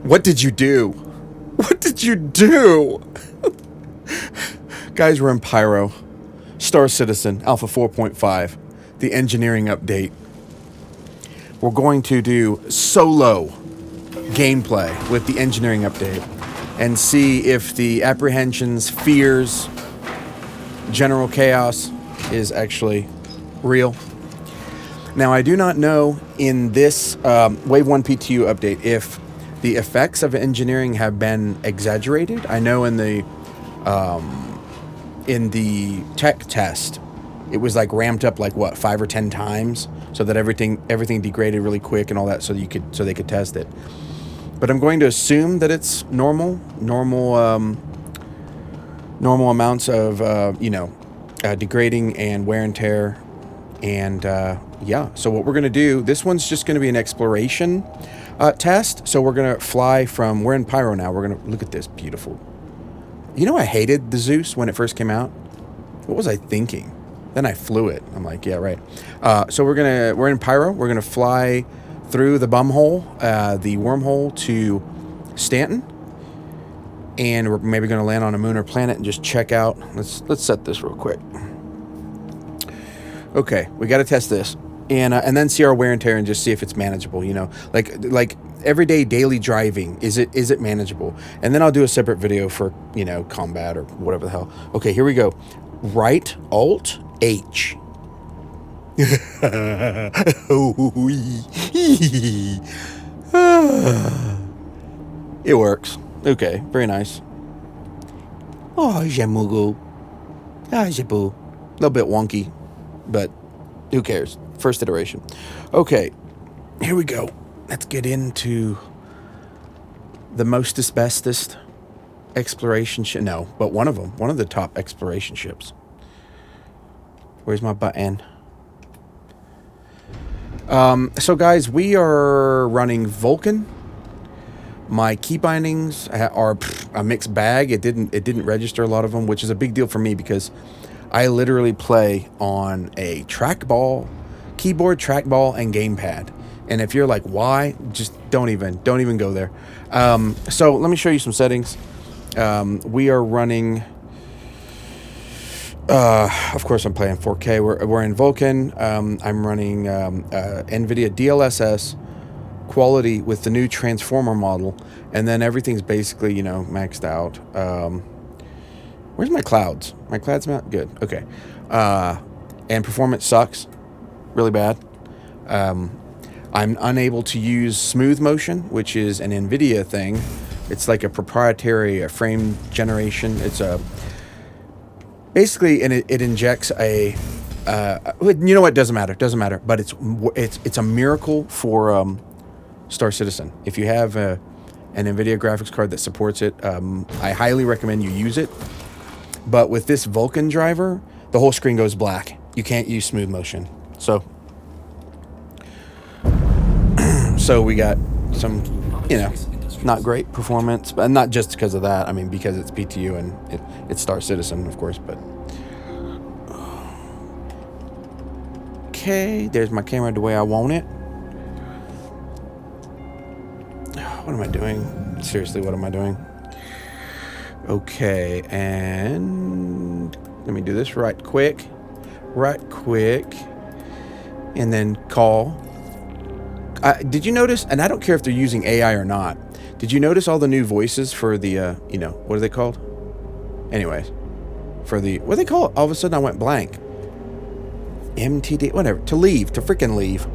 What did you do? What did you do? Guys, we're in Pyro. Star Citizen, Alpha 4.5. The engineering update. We're going to do solo gameplay with the engineering update and see if the apprehensions, fears, general chaos is actually real. Now, I do not know in this Wave 1 PTU update if the effects of engineering have been exaggerated. I know in the tech test, it was like ramped up like what, 5 or 10 times, so that everything degraded really quick and all that, so they could test it. But I'm going to assume that it's normal amounts of degrading and wear and tear, and yeah. So what we're gonna do, this one's just gonna be an exploration test. So we're gonna fly from, we're in Pyro now. We're gonna look at this beautiful. You know, I hated the Zeus when it first came out. What was I thinking? Then I flew it. I'm like, yeah, right. So we're in Pyro. We're gonna fly through the bumhole, the wormhole to Stanton, and we're maybe gonna land on a moon or planet and just check out. Let's set this real quick. Okay, we got to test this, and then see our wear and tear and just see if it's manageable. You know, like everyday daily driving. Is it manageable? And then I'll do a separate video for, you know, combat or whatever the hell. Okay, here we go. Right Alt H. It works. Okay, very nice. Oh, Jamugu. Ah, Jabu. A little bit wonky, but who cares? First iteration. Okay, here we go. Let's get into the most bestest exploration ship. No, but one of them. One of the top exploration ships. Where's my button? So guys, we are running Vulcan. My key bindings are a mixed bag. It didn't register a lot of them, which is a big deal for me because I literally play on a trackball, keyboard, trackball, and gamepad. And if you're like, why? Just don't even go there. So let me show you some settings. We are running. Of course, I'm playing 4K. We're in Vulcan. I'm running NVIDIA DLSS quality with the new transformer model, and then everything's basically, you know, maxed out. Where's my clouds? My clouds not good. Okay. And performance sucks really bad. I'm unable to use smooth motion, which is an NVIDIA thing. It's like a proprietary frame generation. It's a basically, and it injects a you know what, doesn't matter, but it's a miracle for Star Citizen. If you have an NVIDIA graphics card that supports it, I highly recommend you use it. But with this Vulcan driver, the whole screen goes black. You can't use smooth motion. So we got some, you know, not great performance, but not just because of that. I mean, because it's PTU and it's Star Citizen, of course, but okay, there's my camera the way I want it. What am I doing? Seriously, what am I doing? Okay, and let me do this right quick, and then call. Did you notice, and I don't care if they're using AI or not, did you notice all the new voices for the, you know, what are they called? Anyways, for the, what do they call it? All of a sudden I went blank. MTD, whatever, to freaking leave.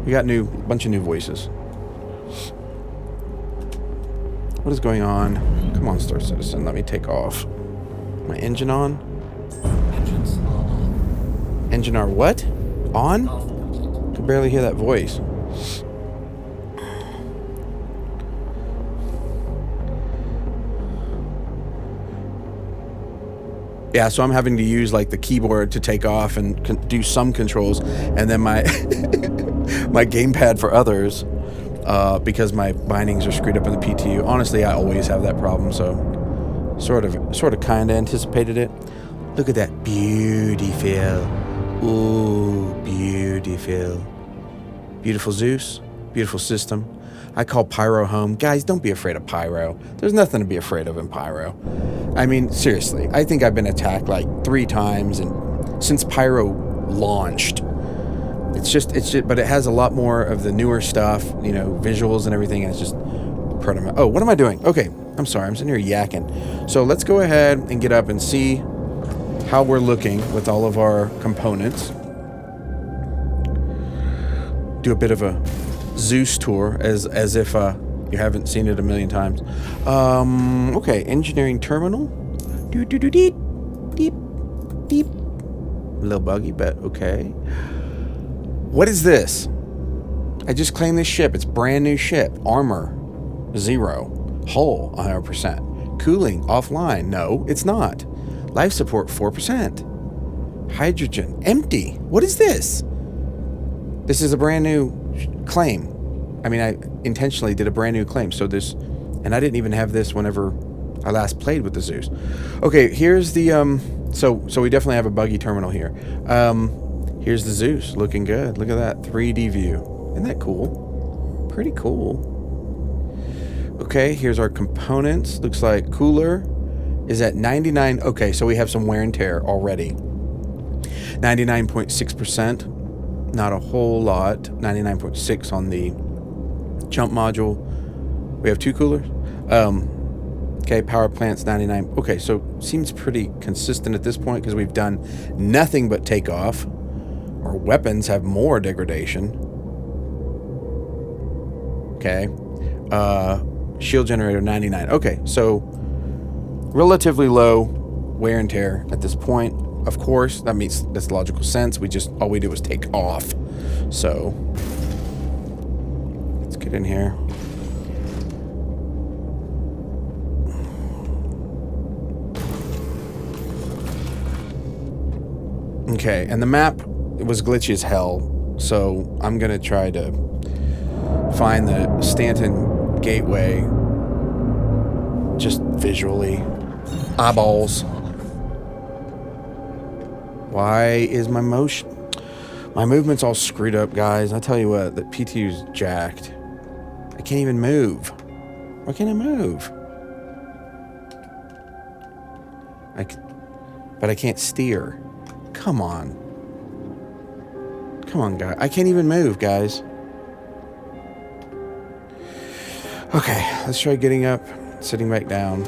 We got bunch of new voices. What is going on? Come on, Star Citizen, let me take off. My engine on? Engines on. Engine are what? On? Could barely hear that voice. Yeah, so I'm having to use like the keyboard to take off and do some controls, and then my my gamepad for others, because my bindings are screwed up in the PTU. Honestly, I always have that problem, so sort of kind of anticipated it. Look at that beautiful. Ooh, beautiful. Beautiful Zeus. Beautiful system. I call Pyro home. Guys, don't be afraid of Pyro. There's nothing to be afraid of in Pyro. I mean, seriously, I think I've been attacked like 3 times and since Pyro launched. It's just, but it has a lot more of the newer stuff, you know, visuals and everything, and it's just pretty. Oh, what am I doing? Okay, I'm sorry, I'm sitting here yakking. So let's go ahead and get up and see how we're looking with all of our components. Do a bit of a Zeus tour as if you haven't seen it a million times. Okay, engineering terminal. Deep, deep, deep. A little buggy, but okay. What is this? I just claimed this ship. It's brand new ship. Armor, 0. Hull, 100%. Cooling, offline. No, it's not. Life support, 4%. Hydrogen, empty. What is this? This is a brand new claim. I mean, I intentionally did a brand new claim. So this, and I didn't even have this whenever I last played with the Zeus. Okay, here's the, so we definitely have a buggy terminal here. Here's the Zeus, looking good. Look at that 3D view. Isn't that cool? Pretty cool. Okay, here's our components. Looks like cooler is at 99. Okay, so we have some wear and tear already. 99.6%. Not a whole lot. 99.6 on the jump module. We have 2 coolers. Okay, power plant's 99. Okay, so seems pretty consistent at this point because we've done nothing but take off. Our weapons have more degradation. Okay. Shield generator 99. Okay, so relatively low wear and tear at this point. Of course, that's logical sense. All we do was take off. So let's get in here. Okay, and the map was glitchy as hell, so I'm gonna try to find the Stanton gateway just visually. Eyeballs. Why is my movement's all screwed up, guys? I tell you what, the PTU's jacked. I can't even move. Why can't I move? But I can't steer. Come on. Come on, guys. I can't even move, guys. Okay, let's try getting up, sitting back down.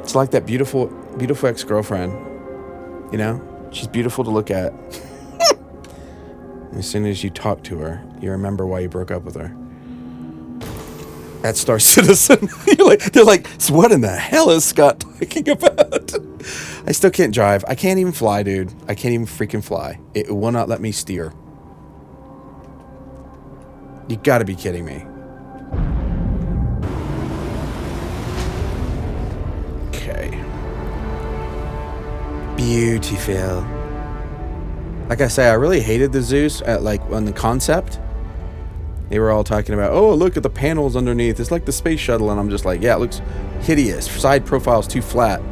It's like that beautiful ex-girlfriend. You know? She's beautiful to look at. As soon as you talk to her, you remember why you broke up with her. At Star Citizen. They're like, so what in the hell is Scott talking about? I still can't drive. I can't even fly, dude. I can't even freaking fly. It will not let me steer. You gotta be kidding me. Okay. Beautiful. Like I say, I really hated the Zeus on the concept. They were all talking about, oh, look at the panels underneath. It's like the space shuttle. And I'm just like, yeah, it looks hideous. Side profile's too flat.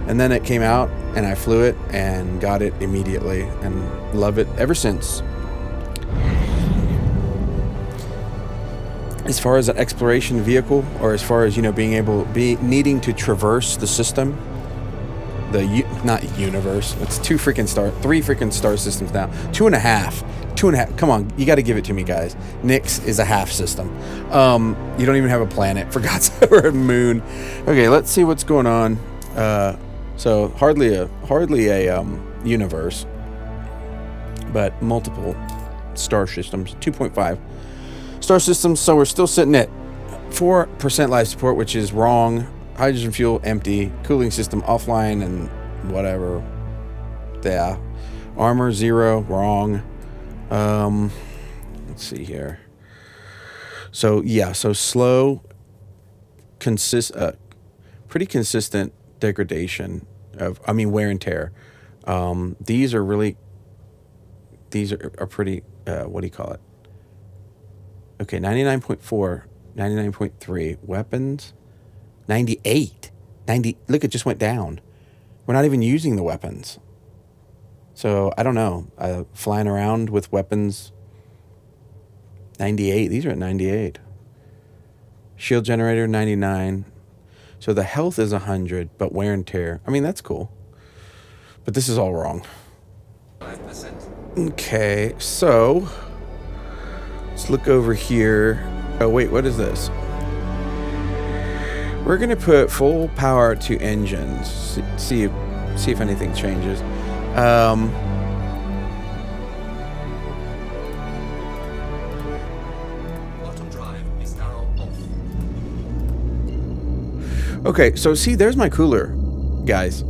And then it came out, and I flew it and got it immediately and love it ever since. As far as an exploration vehicle, or as far as, needing to traverse the system, not universe. It's 3 freaking star systems now. 2.5. 2.5. Come on, you got to give it to me, guys. Nyx is a half system. You don't even have a planet, for God's sake, or a moon. Okay, let's see what's going on. So hardly a universe, but multiple star systems. 2.5 star systems. So we're still sitting at 4% life support, which is wrong. Hydrogen fuel empty. Cooling system offline and whatever. Yeah. Armor 0 wrong. Let's see here. So yeah, so slow, pretty consistent degradation wear and tear. These are pretty, what do you call it? Okay, 99.4, 99.3, weapons, 98, 90, look, it just went down. We're not even using the weapons. So I don't know. Flying around with weapons. 98. These are at 98. Shield generator 99. So the health is 100, but wear and tear. I mean, that's cool. But this is all wrong. 5%. Okay, so let's look over here. Oh wait, what is this? We're gonna put full power to engines. See if anything changes. Bottom drive is now off. Okay, so see, there's my cooler, guys.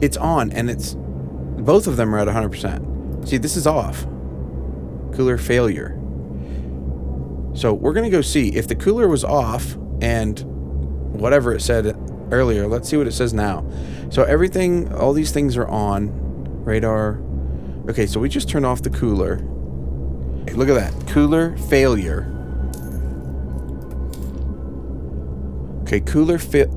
It's on, and it's both of them are at 100%. See, this is off. Cooler failure. So we're gonna go see if the cooler was off and whatever it said earlier. Let's see what it says now. So everything, all these things are on. Radar. Okay, so we just turned off the cooler. Hey, look at that. Cooler failure. Okay, cooler fit.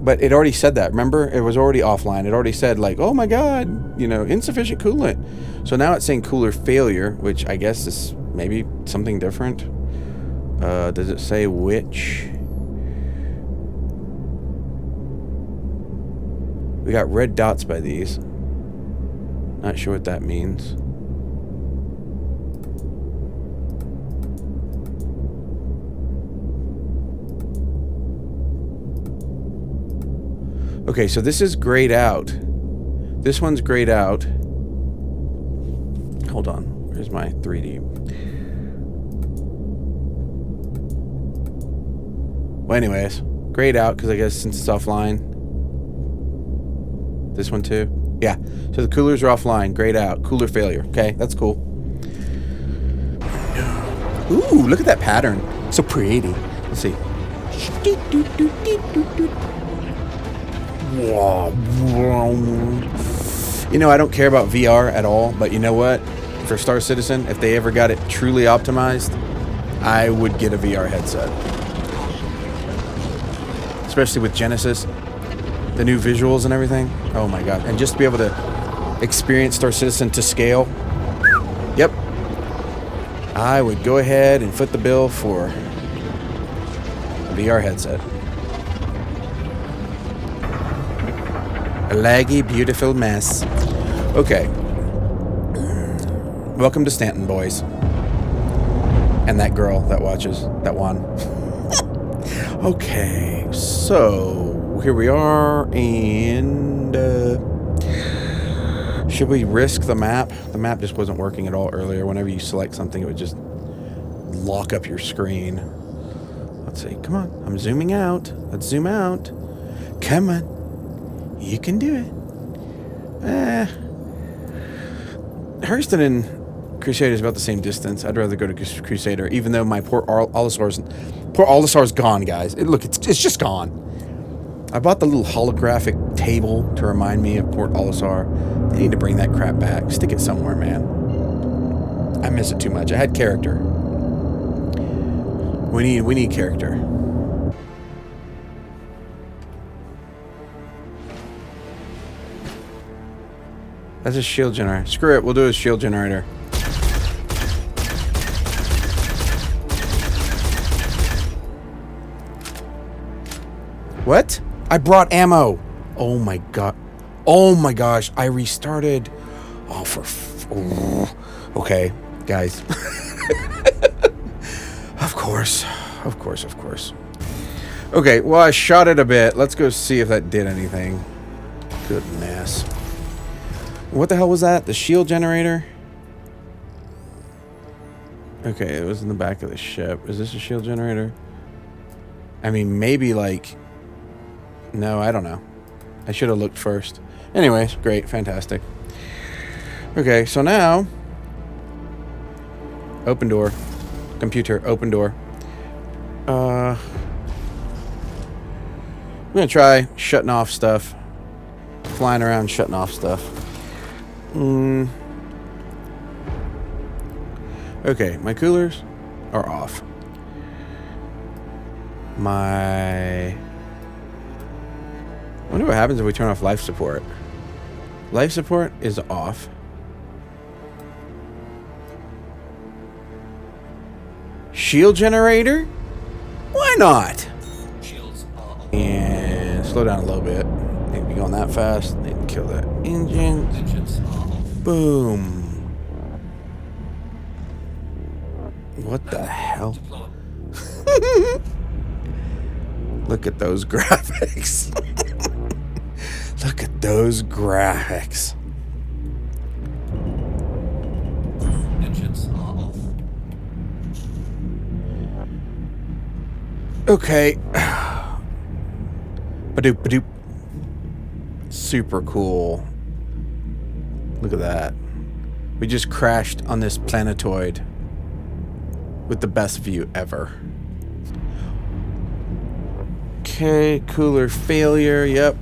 But it already said that. Remember? It was already offline. It already said, like, oh my god, you know, insufficient coolant. So now it's saying cooler failure, which I guess is maybe something different. Does it say which? We got red dots by these. Not sure what that means. Okay, so this is grayed out. This one's grayed out. Hold on. Where's my 3D? Well, anyways, grayed out because I guess since it's offline. This one too? Yeah. So the coolers are offline. Grayed out. Cooler failure. Okay, that's cool. Ooh, look at that pattern. So pretty. Let's see. You know, I don't care about VR at all, but you know what? For Star Citizen, if they ever got it truly optimized, I would get a VR headset. Especially with Genesis, the new visuals and everything. Oh my god. And just to be able to experience Star Citizen to scale. Yep. I would go ahead and foot the bill for a VR headset. A laggy, beautiful mess. Okay. Welcome to Stanton, boys. And that girl that watches, that one. Okay, so here we are, and should we risk the map? The map just wasn't working at all earlier. Whenever you select something, it would just lock up your screen. Let's see, come on, I'm zooming out. Let's zoom out. Come on, you can do it. Hurston and Crusader is about the same distance. I'd rather go to Crusader, even though my poor Olisar's gone, guys. Look, it's just gone. I bought the little holographic table to remind me of Port Olisar. They need to bring that crap back. Stick it somewhere, man. I miss it too much. I had character. We need character. That's a shield generator. Screw it, we'll do a shield generator. What? I brought ammo. Oh my god. Oh my gosh, I restarted. Oh, okay, guys. Of course. Okay, well, I shot it a bit. Let's go see if that did anything. Goodness. What the hell was that? The shield generator? Okay, it was in the back of the ship. Is this a shield generator? I mean, maybe like... No, I don't know. I should have looked first. Anyways, great, fantastic. Okay, so now... Open door. Computer, open door. I'm gonna try shutting off stuff. Flying around, shutting off stuff. Okay, my coolers are off. I wonder what happens if we turn off life support. Life support is off. Shield generator? Why not? Shields are on. And slow down a little bit. Maybe going that fast. Need to kill that engine. Engines are off. Boom. What the hell? Deploy. Look at those graphics. Look at those graphics. Engines are off. Okay. Badoop, badoop. Super cool. Look at that. We just crashed on this planetoid with the best view ever. Okay, cooler failure, yep.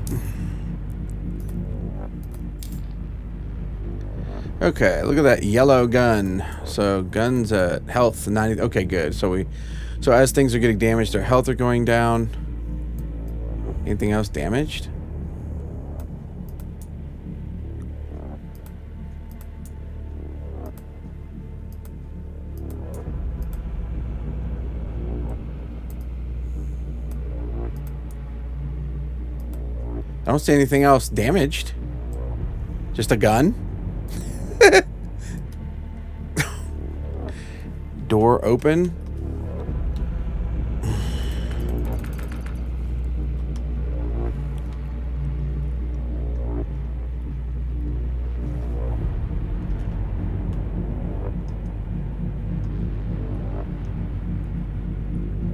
Okay, look at that yellow gun. So guns at health 90. Okay, good. So as things are getting damaged, their health are going down. Anything else damaged? I don't see anything else damaged. Just a gun? Door open.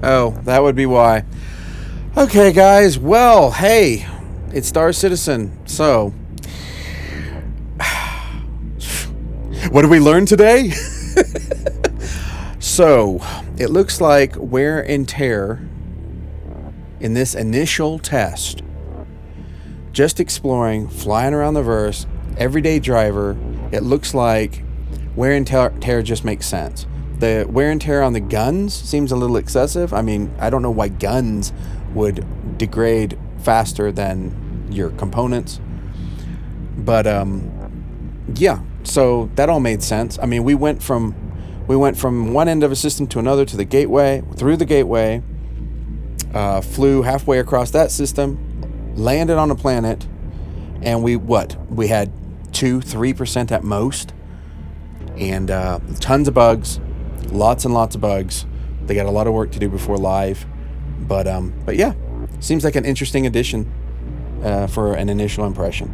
Oh, that would be why. Okay, guys. Well, hey, it's Star Citizen. So, what did we learn today? So, it looks like wear and tear in this initial test, just exploring, flying around the verse, everyday driver, it looks like wear and tear just makes sense. The wear and tear on the guns seems a little excessive. I mean, I don't know why guns would degrade faster than your components. But, yeah, so that all made sense. I mean, we went from one end of a system to another, to the gateway, through the gateway, flew halfway across that system, landed on a planet, and we had 2-3% at most, and tons of bugs, lots and lots of bugs. They got a lot of work to do before live, but yeah, seems like an interesting addition for an initial impression.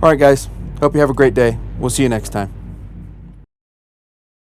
All right, guys, hope you have a great day. We'll see you next time.